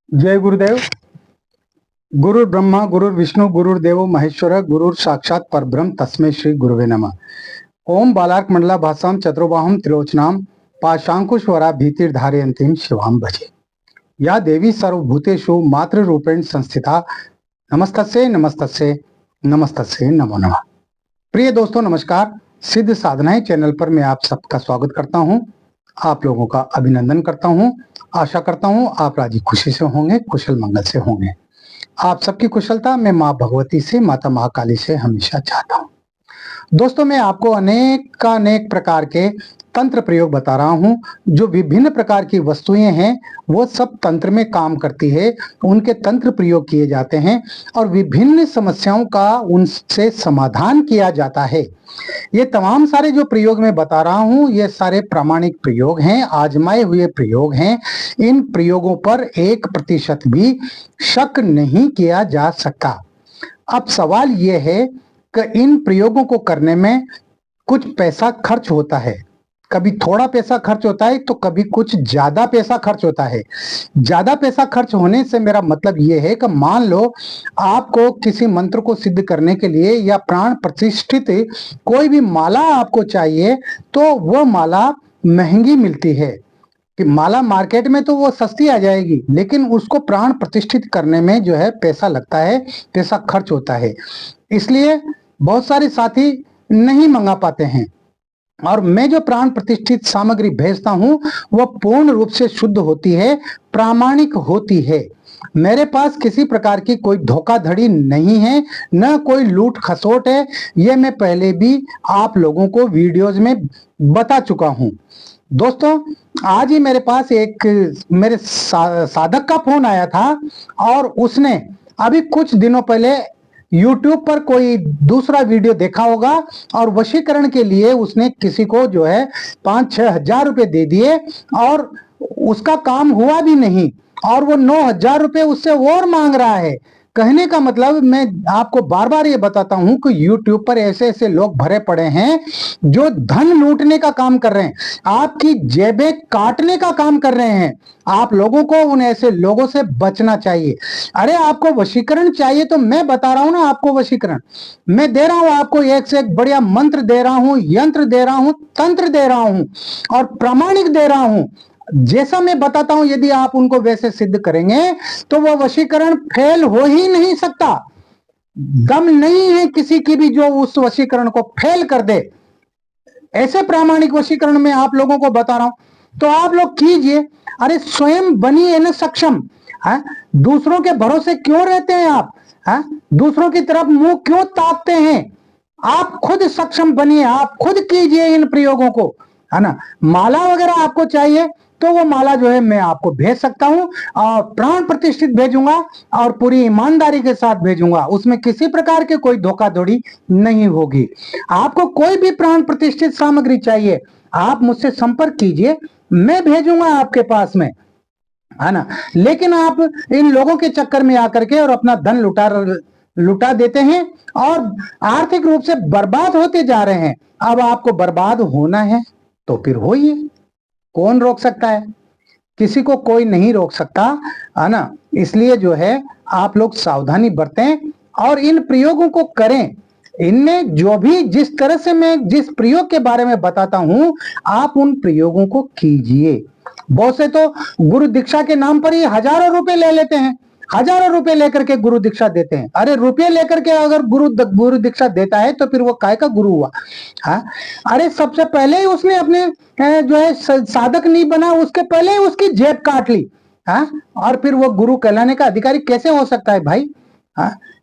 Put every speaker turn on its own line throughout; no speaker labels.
जय गुरुदेव। गुरु ब्रह्मा गुरु विष्णु गुरुर्देव महेश्वर गुरु साक्षात परब्रह्म तस्मै श्री गुरुवे नमः। ओम बालार्क मंडला भासाम चतुर्बाहुम त्रिलोचनाम पाशांकुशवरा भीतिर्धारयन्तीम शिवाम भजे। या देवी सर्वभूतेषु मातृ रूपेण संस्थिता नमस्तस्यै नमस्तस्यै नमस्तस्यै नमो नमः। प्रिय दोस्तों नमस्कार। सिद्ध साधनाएं चैनल पर मैं आप सबका स्वागत करता हूं, आप लोगों का अभिनंदन करता हूं। आशा करता हूं आप राजी खुशी से होंगे, कुशल मंगल से होंगे। आप सबकी कुशलता मैं माँ भगवती से, माता महाकाली से हमेशा चाहता हूं। दोस्तों मैं आपको अनेक प्रकार के तंत्र प्रयोग बता रहा हूं। जो विभिन्न प्रकार की वस्तुएं हैं वो सब तंत्र में काम करती है, उनके तंत्र प्रयोग किए जाते हैं और विभिन्न समस्याओं का उनसे समाधान किया जाता है। ये तमाम सारे जो प्रयोग मैं बता रहा हूं ये सारे प्रामाणिक प्रयोग हैं, आजमाए हुए प्रयोग हैं। इन प्रयोगों पर 1% भी शक नहीं किया जा सकता। अब सवाल यह है कि इन प्रयोगों को करने में कुछ पैसा खर्च होता है, कभी थोड़ा पैसा खर्च होता है तो कभी कुछ ज्यादा पैसा खर्च होता है। ज्यादा पैसा खर्च होने से मेरा मतलब यह है कि मान लो आपको किसी मंत्र को सिद्ध करने के लिए या प्राण प्रतिष्ठित कोई भी माला आपको चाहिए तो वह माला महंगी मिलती है कि माला मार्केट में तो वो सस्ती आ जाएगी, लेकिन उसको प्राण प्रतिष्ठित करने में जो है पैसा लगता है, पैसा खर्च होता है। इसलिए बहुत सारे साथी नहीं मंगा पाते हैं। और मैं जो प्राण प्रतिष्ठित सामग्री भेजता हूं वह पूर्ण रूप से शुद्ध होती है, प्रामाणिक होती है। मेरे पास किसी प्रकार की कोई धोखाधड़ी नहीं है, न कोई लूट खसोट है। यह मैं पहले भी आप लोगों को वीडियोज में बता चुका हूं। दोस्तों आज ही मेरे पास एक मेरे साधक का फोन आया था और उसने अभी कुछ दिनों पहले YouTube पर कोई दूसरा वीडियो देखा होगा और वशीकरण के लिए उसने किसी को जो है 5-6 हजार रुपए दे दिए और उसका काम हुआ भी नहीं और वो 9,000 रुपए उससे और मांग रहा है। कहने का मतलब मैं आपको बार बार ये बताता हूं कि YouTube पर ऐसे ऐसे लोग भरे पड़े हैं जो धन लूटने का काम कर रहे हैं, आपकी जेबें काटने का काम कर रहे हैं। आप लोगों को उन ऐसे लोगों से बचना चाहिए। अरे आपको वशीकरण चाहिए तो मैं बता रहा हूं ना, आपको वशीकरण मैं दे रहा हूं, आपको एक से एक बढ़िया मंत्र दे रहा हूं, यंत्र दे रहा हूं, तंत्र दे रहा हूं और प्रामाणिक दे रहा हूं। जैसा मैं बताता हूं यदि आप उनको वैसे सिद्ध करेंगे तो वह वशीकरण फेल हो ही नहीं सकता। दम नहीं है किसी की भी जो उस वशीकरण को फेल कर दे। ऐसे प्रामाणिक वशीकरण में आप लोगों को बता रहा हूं तो आप लोग कीजिए। अरे स्वयं बनिए ना सक्षम। दूसरों के भरोसे क्यों रहते हैं आप? दूसरों की तरफ मुंह क्यों ताकते हैं? आप खुद सक्षम बनिए, आप खुद कीजिए इन प्रयोगों को, है ना। माला वगैरह आपको चाहिए तो वो माला जो है मैं आपको भेज सकता हूं और प्राण प्रतिष्ठित भेजूंगा और पूरी ईमानदारी के साथ भेजूंगा। उसमें किसी प्रकार के कोई धोखाधड़ी नहीं होगी। आपको कोई भी प्राण प्रतिष्ठित सामग्री चाहिए आप मुझसे संपर्क कीजिए, मैं भेजूंगा आपके पास में, है ना। लेकिन आप इन लोगों के चक्कर में आकर के और अपना धन लुटा देते हैं और आर्थिक रूप से बर्बाद होते जा रहे हैं। अब आपको बर्बाद होना है तो फिर होइए, कौन रोक सकता है? किसी को कोई नहीं रोक सकता, है ना। इसलिए जो है आप लोग सावधानी बरतें और इन प्रयोगों को करें। इनमें जो भी जिस तरह से मैं जिस प्रयोग के बारे में बताता हूं आप उन प्रयोगों को कीजिए। बहुत से तो गुरु दीक्षा के नाम पर ही हजारों रुपए ले लेते हैं, हजारों रुपए लेकर के गुरु दीक्षा देते हैं। अरे रुपये लेकर के अगर गुरु दीक्षा देता है तो फिर वो काय का गुरु हुआ? अरे सबसे पहले ही उसने अपने जो है साधक नहीं बना, उसके पहले ही उसकी जेब काट ली। और फिर वो गुरु कहलाने का अधिकारी कैसे हो सकता है भाई?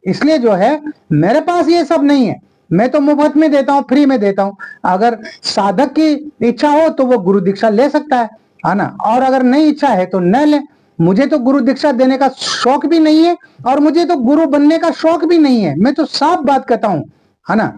इसलिए जो है मेरे पास ये सब नहीं है, मैं तो मुफ्त में देता हूँ, फ्री में देता हूँ। अगर साधक की इच्छा हो तो वो गुरु दीक्षा ले सकता है ना, और अगर नहीं इच्छा है तो न ले। मुझे तो गुरु दीक्षा देने का शौक भी नहीं है और मुझे तो गुरु बनने का शौक भी नहीं है, मैं तो साफ बात कहता हूं, है ना।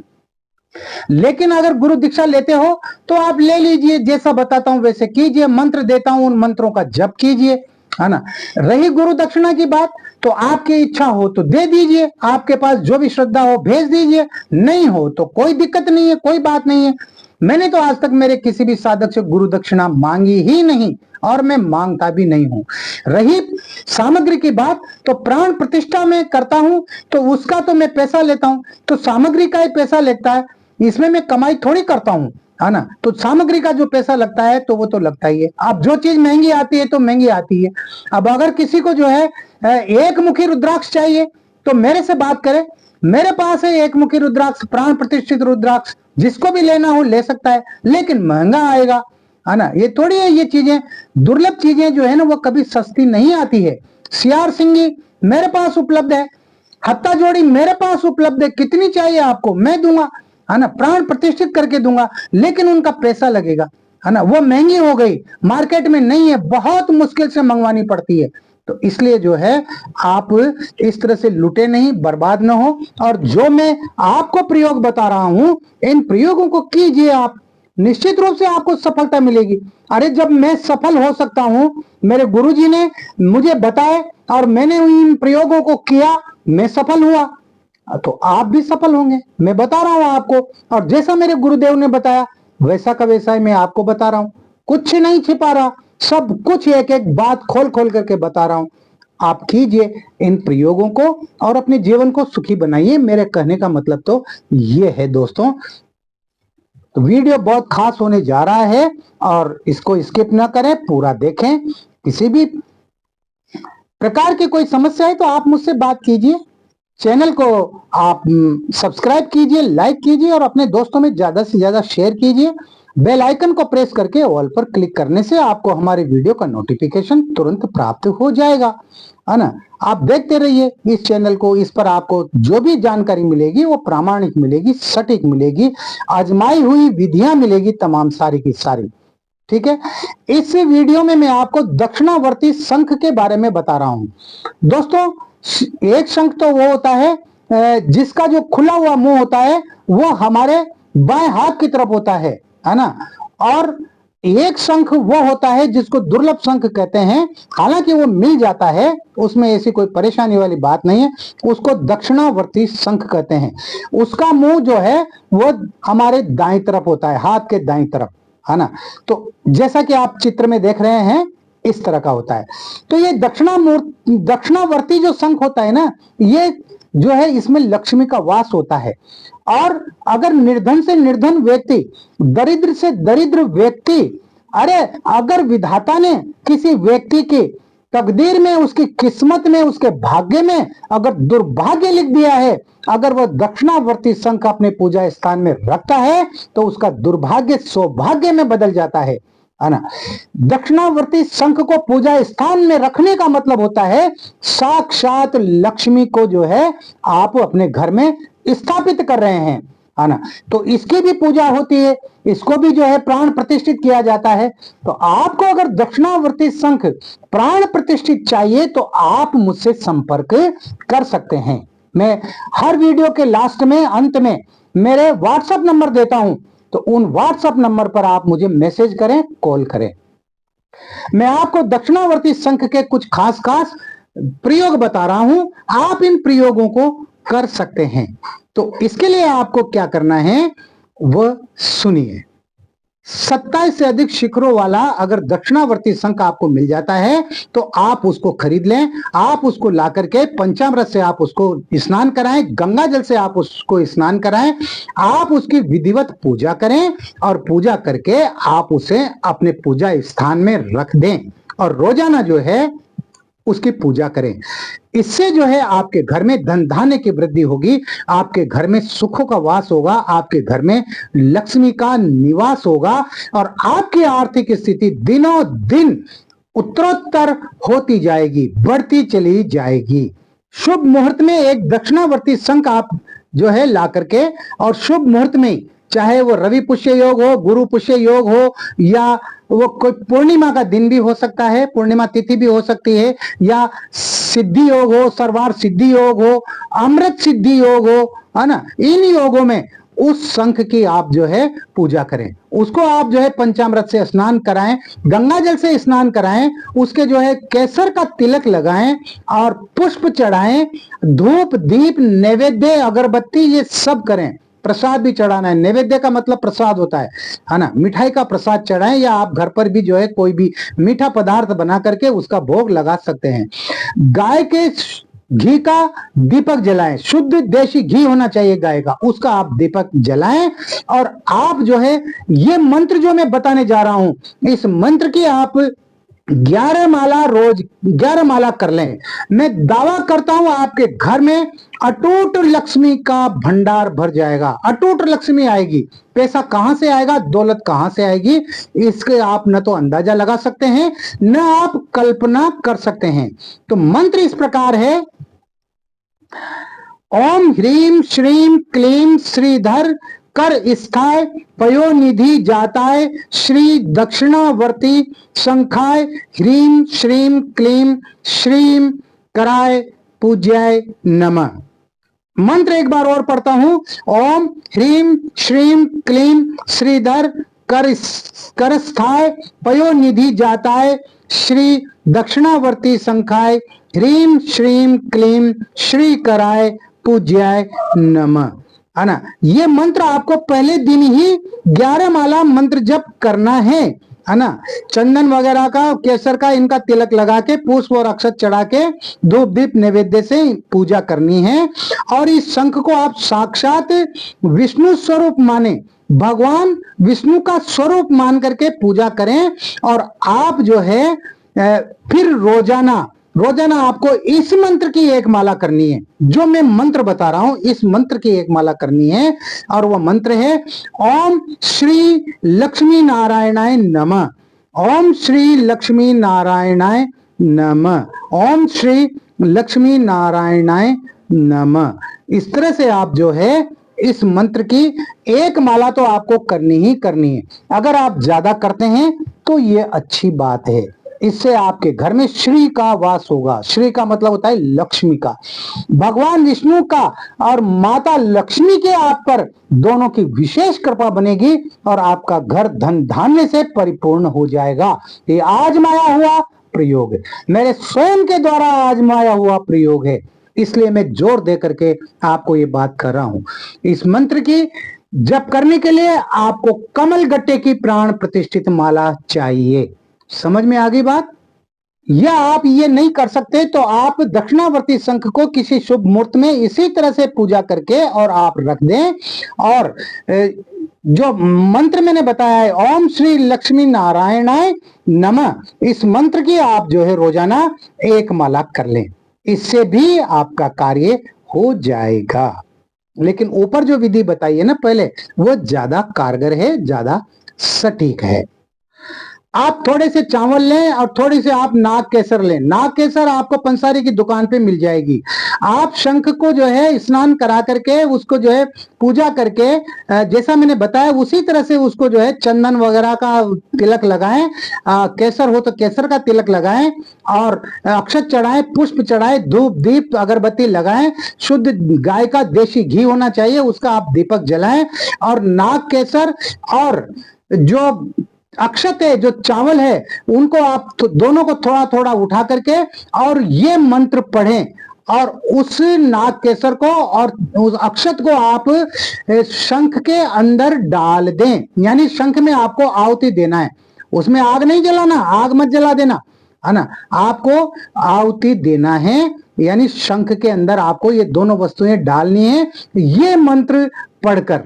लेकिन अगर गुरु दीक्षा लेते हो तो आप ले लीजिए, जैसा बताता हूं वैसे कीजिए। मंत्र देता हूं उन मंत्रों का जप कीजिए, है ना। रही गुरु दक्षिणा की बात तो आपकी इच्छा हो तो दे दीजिए, आपके पास जो भी श्रद्धा हो भेज दीजिए, नहीं हो तो कोई दिक्कत नहीं है, कोई बात नहीं है। मैंने तो आज तक मेरे किसी भी साधक से गुरु दक्षिणा मांगी ही नहीं और मैं मांगता भी नहीं हूं। रही सामग्री की बात तो प्राण प्रतिष्ठा में करता हूं तो उसका तो मैं पैसा लेता हूं, तो सामग्री का ही पैसा लगता है, इसमें मैं कमाई थोड़ी करता हूं, है ना। तो सामग्री का जो पैसा लगता है तो वो तो लगता ही है। अब जो चीज महंगी आती है तो महंगी आती है। अब अगर किसी को जो है एक मुखी रुद्राक्ष चाहिए तो मेरे से बात करे, मेरे पास है एक मुखी रुद्राक्ष, प्राण प्रतिष्ठित रुद्राक्ष, जिसको भी लेना हो ले सकता है, लेकिन महंगा आएगा, है ना। ये थोड़ी है, ये चीजें दुर्लभ चीजें जो है ना वो कभी सस्ती नहीं आती है। सियार सिंगी मेरे पास उपलब्ध है, हत्ता जोड़ी मेरे पास उपलब्ध है, कितनी चाहिए आपको मैं दूंगा, है ना, प्राण प्रतिष्ठित करके दूंगा, लेकिन उनका पैसा लगेगा, है ना, वो महंगी हो गई, मार्केट में नहीं है, बहुत मुश्किल से मंगवानी पड़ती है। तो इसलिए जो है आप इस तरह से लुटे नहीं, बर्बाद ना हो। और जो मैं आपको प्रयोग बता रहा हूं इन प्रयोगों को कीजिए आप, निश्चित रूप से आपको सफलता मिलेगी। अरे जब मैं सफल हो सकता हूं, मेरे गुरुजी ने मुझे बताए और मैंने इन प्रयोगों को किया, मैं सफल हुआ, तो आप भी सफल होंगे। मैं बता रहा हूं आपको, और जैसा मेरे गुरुदेव ने बताया वैसा का वैसा ही मैं आपको बता रहा हूं, कुछ नहीं छिपा रहा, सब कुछ एक एक बात खोल खोल करके बता रहा हूं। आप कीजिए इन प्रयोगों को और अपने जीवन को सुखी बनाइए। मेरे कहने का मतलब तो ये है दोस्तों। तो वीडियो बहुत खास होने जा रहा है और इसको स्किप ना करें, पूरा देखें। किसी भी प्रकार की कोई समस्या है तो आप मुझसे बात कीजिए। चैनल को आप सब्सक्राइब कीजिए, लाइक कीजिए और अपने दोस्तों में ज्यादा से ज्यादा शेयर कीजिए। बेल आइकन को प्रेस करके ऑल पर क्लिक करने से आपको हमारे वीडियो का नोटिफिकेशन तुरंत प्राप्त हो जाएगा, है ना। आप देखते रहिए इस चैनल को, इस पर आपको जो भी जानकारी मिलेगी वो प्रामाणिक मिलेगी, सटीक मिलेगी, आजमाई हुई विधियां मिलेगी, तमाम सारी की सारी, ठीक है। इस वीडियो में मैं आपको दक्षिणावर्ती शंख के बारे में बता रहा हूं दोस्तों। एक शंख तो वो होता है जिसका जो खुला हुआ मुंह होता है वो हमारे बाएं हाथ की तरफ होता है ना। और एक शंख वो होता है जिसको दुर्लभ शंख कहते हैं, हालांकि वो मिल जाता है, उसमें ऐसी कोई परेशानी वाली बात नहीं है, उसको दक्षिणावर्ती शंख कहते हैं। उसका मुंह जो है वो हमारे दाईं तरफ होता है, हाथ के दाईं तरफ, है ना। तो जैसा कि आप चित्र में देख रहे हैं इस तरह का होता है। तो ये दक्षिणावर्ती जो शंख होता है ना, ये जो है इसमें लक्ष्मी का वास होता है। और अगर निर्धन से निर्धन व्यक्ति, दरिद्र से दरिद्र व्यक्ति, अरे अगर विधाता ने किसी व्यक्ति की तकदीर में, उसकी किस्मत में, उसके भाग्य में अगर दुर्भाग्य लिख दिया है, अगर वह दक्षिणावर्ती शंख अपने पूजा स्थान में रखता है तो उसका दुर्भाग्य सौभाग्य में बदल जाता है ना। दक्षिणावर्ती शंख को पूजा स्थान में रखने का मतलब होता है साक्षात लक्ष्मी को जो है आप अपने घर में स्थापित कर रहे हैं, है ना। तो इसकी भी पूजा होती है, इसको भी जो है प्राण प्रतिष्ठित किया जाता है। तो आपको अगर दक्षिणावर्ती शंख प्राण प्रतिष्ठित चाहिए तो आप मुझसे संपर्क कर सकते हैं। मैं हर वीडियो के लास्ट में, अंत में मेरे व्हाट्सएप नंबर देता हूं, तो उन व्हाट्सएप नंबर पर आप मुझे मैसेज करें, कॉल करें। मैं आपको दक्षिणावर्ती शंख के कुछ खास खास प्रयोग बता रहा हूं, आप इन प्रयोगों को कर सकते हैं। तो इसके लिए आपको क्या करना है वह सुनिए। 27 से अधिक शिखरों वाला अगर दक्षिणावर्ती शंख आपको मिल जाता है तो आप उसको खरीद लें, आप उसको ला करके पंचामृत से आप उसको स्नान कराएं, गंगा जल से आप उसको स्नान कराएं, आप उसकी विधिवत पूजा करें और पूजा करके आप उसे अपने पूजा स्थान में रख दें और रोजाना जो है उसकी पूजा करें। इससे जो है आपके घर में धन धान्य की वृद्धि होगी, आपके घर में सुखों का वास होगा, आपके घर में लक्ष्मी का निवास होगा और आपकी आर्थिक स्थिति दिनों दिन उत्तरोत्तर होती जाएगी, बढ़ती चली जाएगी। शुभ मुहूर्त में एक दक्षिणावर्ती शंख आप जो है ला करके, और शुभ मुहूर्त में चाहे वो रवि पुष्य योग हो, गुरु पुष्य योग हो, या वो कोई पूर्णिमा का दिन भी हो सकता है, पूर्णिमा तिथि भी हो सकती है, या सिद्धि योग हो, सर्वार सिद्धि योग हो, अमृत सिद्धि योग हो, है ना। इन योगों में उस शंख की आप जो है पूजा करें, उसको आप जो है पंचामृत से स्नान कराएं, गंगा जल से स्नान कराएं, उसके जो है केसर का तिलक लगाएं और पुष्प चढ़ाएं, धूप दीप नैवेद्य अगरबत्ती ये सब करें, प्रसाद भी चढ़ाना है। नैवेद्य का मतलब प्रसाद होता है ना। मिठाई का प्रसाद चढ़ाएं, या आप घर पर भी जो है कोई भी मीठा पदार्थ बना करके उसका भोग लगा सकते हैं। गाय के घी का दीपक जलाएं, शुद्ध देशी घी होना चाहिए गाय का, उसका आप दीपक जलाएं। और आप जो है ये मंत्र जो मैं बताने जा रहा हूं, इस मंत्र की आप 11 माला रोज 11 माला कर लें। मैं दावा करता हूं आपके घर में अटूट लक्ष्मी का भंडार भर जाएगा, अटूट लक्ष्मी आएगी। पैसा कहां से आएगा, दौलत कहां से आएगी, इसके आप न तो अंदाजा लगा सकते हैं, न आप कल्पना कर सकते हैं। तो मंत्र इस प्रकार है, ओम ह्रीम श्रीम क्लीम श्रीधर कर स्थाय पयोनिधि जाताय श्री दक्षिणावर्ती शंखाय ह्रीम श्रीम क्लीम श्रीम कराय पूज्याय नमः। मंत्र एक बार और पढ़ता हूं, ओम ह्रीम श्रीम क्लीम श्रीधर कर स्थाय पयोनिधि जाताय श्री दक्षिणावर्ती शंखाय ह्रीम श्रीम क्लीम श्री कराय पूज्याय नमः, है ना। ये मंत्र आपको पहले दिन ही 11 माला मंत्र जप करना है ना। चंदन वगैरह का, केसर का इनका तिलक लगा के, पुष्प और अक्षत चढ़ा के, धूप दीप नैवेद्य से पूजा करनी है। और इस शंख को आप साक्षात विष्णु स्वरूप माने, भगवान विष्णु का स्वरूप मान करके पूजा करें। और आप जो है फिर रोजाना आपको इस मंत्र की एक माला करनी है। जो मैं मंत्र बता रहा हूं, इस मंत्र की एक माला करनी है। और वह मंत्र है, ओम श्री लक्ष्मी नारायणाय नमः, ओम श्री लक्ष्मी नारायणाय नमः, ओम श्री लक्ष्मी नारायणाय नमः। इस तरह से आप जो है इस मंत्र की एक माला तो आपको करनी ही करनी है। अगर आप ज्यादा करते हैं तो ये अच्छी बात है, इससे आपके घर में श्री का वास होगा। श्री का मतलब होता है लक्ष्मी का, भगवान विष्णु का और माता लक्ष्मी के आप पर दोनों की विशेष कृपा बनेगी और आपका घर धन धान्य से परिपूर्ण हो जाएगा। ये आजमाया हुआ प्रयोग है, मेरे स्वयं के द्वारा आजमाया हुआ प्रयोग है, इसलिए मैं जोर दे करके आपको ये बात कर रहा हूं। इस मंत्र की जप करने के लिए आपको कमल गट्टे की प्राण प्रतिष्ठित माला चाहिए। समझ में आ गई बात? या आप ये नहीं कर सकते तो आप दक्षिणावर्ती शंख को किसी शुभ मुहूर्त में इसी तरह से पूजा करके और आप रख दें। और जो मंत्र मैंने बताया है, ओम श्री लक्ष्मी नारायणाय नमः, इस मंत्र की आप जो है रोजाना एक माला कर लें, इससे भी आपका कार्य हो जाएगा। लेकिन ऊपर जो विधि बताई है ना पहले, वो ज्यादा कारगर है, ज्यादा सटीक है। आप थोड़े से चावल लें और थोड़ी से आप नाग केसर लें। नाग केसर आपको पंसारी की दुकान पे मिल जाएगी। आप शंख को जो है स्नान करा करके उसको जो है पूजा करके, जैसा मैंने बताया उसी तरह से उसको जो है चंदन वगैरह का तिलक लगाएं, केसर हो तो केसर का तिलक लगाएं और अक्षत चढ़ाएं, पुष्प चढ़ाएं, धूप दीप अगरबत्ती लगाएं। शुद्ध गाय का देशी घी होना चाहिए, उसका आप दीपक जलाएं। और नाग केसर और जो अक्षत है, जो चावल है, उनको आप दोनों को थोड़ा थोड़ा उठा करके और ये मंत्र पढ़ें और उस नाग केसर को और उस अक्षत को आप शंख के अंदर डाल दें। यानी शंख में आपको आहुति देना है, उसमें आग नहीं जलाना, आग मत जला देना, है ना। आपको आहुति देना है, यानी शंख के अंदर आपको ये दोनों वस्तुएं डालनी है। ये मंत्र पढ़कर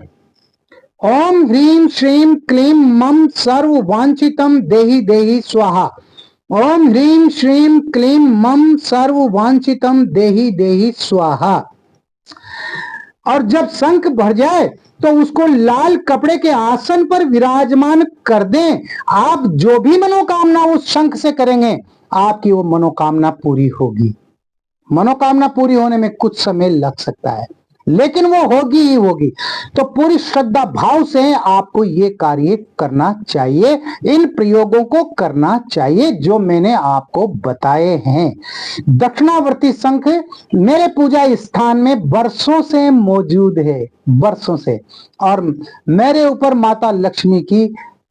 ओम ह्रीम श्रीम क्लीम मम सर्व वांछितम देहि देहि स्वाहा, ओम ह्रीम श्रीम क्लीम मम सर्व वांछितम देहि देहि स्वाहा। और जब शंख भर जाए तो उसको लाल कपड़े के आसन पर विराजमान कर दें। आप जो भी मनोकामना उस शंख से करेंगे, आपकी वो मनोकामना पूरी होगी। मनोकामना पूरी होने में कुछ समय लग सकता है, लेकिन वो होगी ही होगी। तो पूरी श्रद्धा भाव से आपको ये कार्य करना चाहिए, इन प्रयोगों को करना चाहिए जो मैंने आपको बताए हैं। दक्षिणावर्ती शंख मेरे पूजा स्थान में वर्षों से मौजूद है, वर्षों से, और मेरे ऊपर माता लक्ष्मी की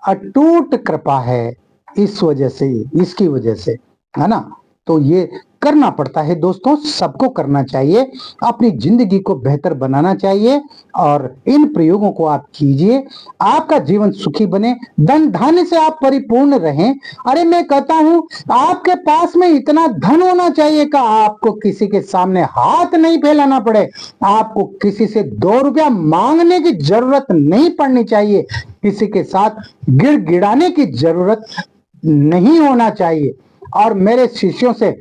अटूट कृपा है, इस वजह से, इसकी वजह से, है ना। तो ये करना पड़ता है दोस्तों, सबको करना चाहिए, अपनी जिंदगी को बेहतर बनाना चाहिए और इन प्रयोगों को आप कीजिए, आपका जीवन सुखी बने, धन धान्य से आप परिपूर्ण रहें। अरे मैं कहता हूं आपके पास में इतना धन होना चाहिए कि आपको किसी के सामने हाथ नहीं फैलाना पड़े, आपको किसी से 2 रुपया मांगने की जरूरत नहीं पड़नी चाहिए, किसी के साथ गिड़गिड़ाने की जरूरत नहीं होना चाहिए। और मेरे शिष्यों से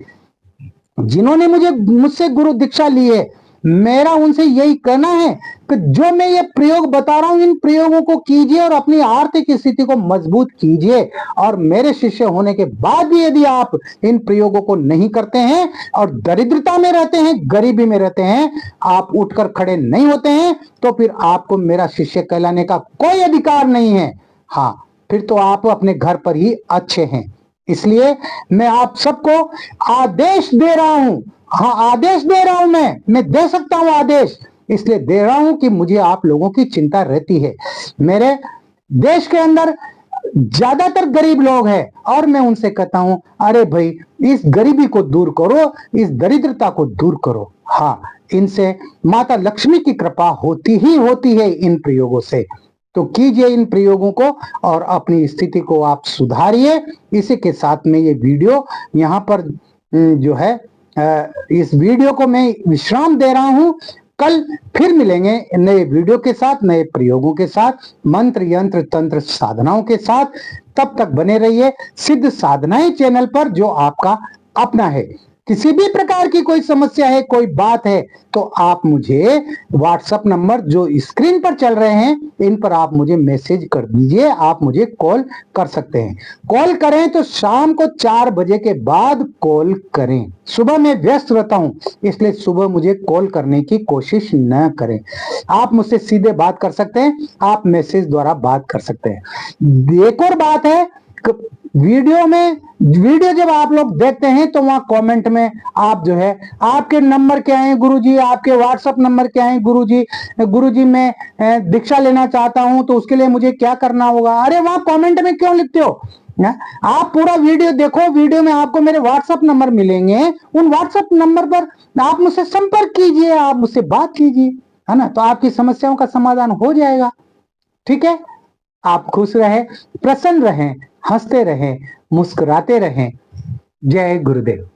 जिन्होंने मुझसे गुरु दीक्षा ली है, मेरा उनसे यही कहना है कि जो मैं ये प्रयोग बता रहा हूं इन प्रयोगों को कीजिए और अपनी आर्थिक स्थिति को मजबूत कीजिए। और मेरे शिष्य होने के बाद भी यदि आप इन प्रयोगों को नहीं करते हैं और दरिद्रता में रहते हैं, गरीबी में रहते हैं, आप उठकर खड़े नहीं होते हैं, तो फिर आपको मेरा शिष्य कहलाने का कोई अधिकार नहीं है। हाँ, फिर तो आप अपने घर पर ही अच्छे हैं। इसलिए मैं आप सबको आदेश दे रहा हूं, हाँ आदेश दे रहा हूं, मैं दे सकता हूं आदेश, इसलिए दे रहा हूं कि मुझे आप लोगों की चिंता रहती है। मेरे देश के अंदर ज्यादातर गरीब लोग हैं और मैं उनसे कहता हूं अरे भाई इस गरीबी को दूर करो, इस दरिद्रता को दूर करो। हाँ, इनसे माता लक्ष्मी की कृपा होती ही होती है इन प्रयोगों से। तो कीजिए इन प्रयोगों को और अपनी स्थिति को आप सुधारिए। इसी के साथ में ये वीडियो यहाँ पर जो है इस वीडियो को मैं विश्राम दे रहा हूं। कल फिर मिलेंगे नए वीडियो के साथ, नए प्रयोगों के साथ, मंत्र यंत्र तंत्र साधनाओं के साथ। तब तक बने रहिए सिद्ध साधनाएं चैनल पर, जो आपका अपना है। किसी भी प्रकार की कोई समस्या है, कोई बात है, तो आप मुझे व्हाट्सएप नंबर जो स्क्रीन पर चल रहे हैं इन पर आप मुझे मैसेज कर दीजिए, आप मुझे कॉल कर सकते हैं। कॉल करें तो शाम को 4 बजे के बाद कॉल करें। सुबह मैं व्यस्त रहता हूं, इसलिए सुबह मुझे कॉल करने की कोशिश न करें। आप मुझसे सीधे बात कर सकते हैं, आप मैसेज द्वारा बात कर सकते हैं। एक और बात है, वीडियो जब आप लोग देखते हैं तो वहां कमेंट में आप जो है आपके नंबर क्या है गुरुजी, आपके व्हाट्सएप नंबर क्या है गुरुजी मैं दीक्षा लेना चाहता हूं तो उसके लिए मुझे क्या करना होगा। अरे वहां कमेंट में क्यों लिखते हो? आप पूरा वीडियो देखो, वीडियो में आपको मेरे व्हाट्सएप नंबर मिलेंगे, उन व्हाट्सएप नंबर पर आप मुझसे संपर्क कीजिए, आप मुझसे बात कीजिए, है ना, तो आपकी समस्याओं का समाधान हो जाएगा। ठीक है, आप खुश रहें, प्रसन्न रहें, हंसते रहें, मुस्कुराते रहें। जय गुरुदेव।